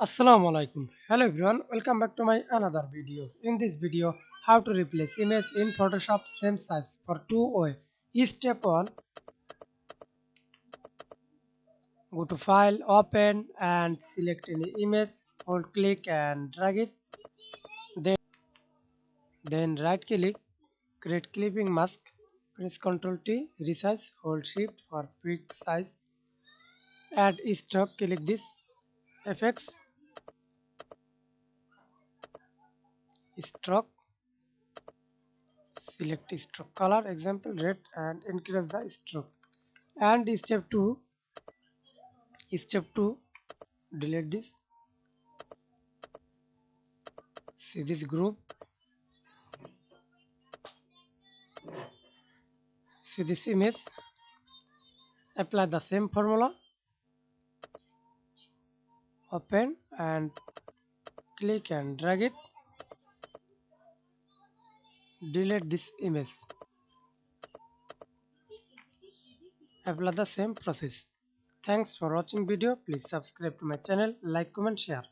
Assalamu alaikum. Hello everyone, welcome back to my another video. In this video, how to replace image in Photoshop same size for two way. Step 1, go to file, open and select any image, hold click and drag it. Then right click, create clipping mask, press Ctrl T, resize, hold shift for quick size. Add stroke, click this, effects, stroke, select stroke color, example red and increase the stroke. And step 2 delete this, see this group, see this image, apply the same formula, open and click and drag it, delete this image, apply the same process. Thanks for watching video. Please subscribe to my channel, like, comment, share.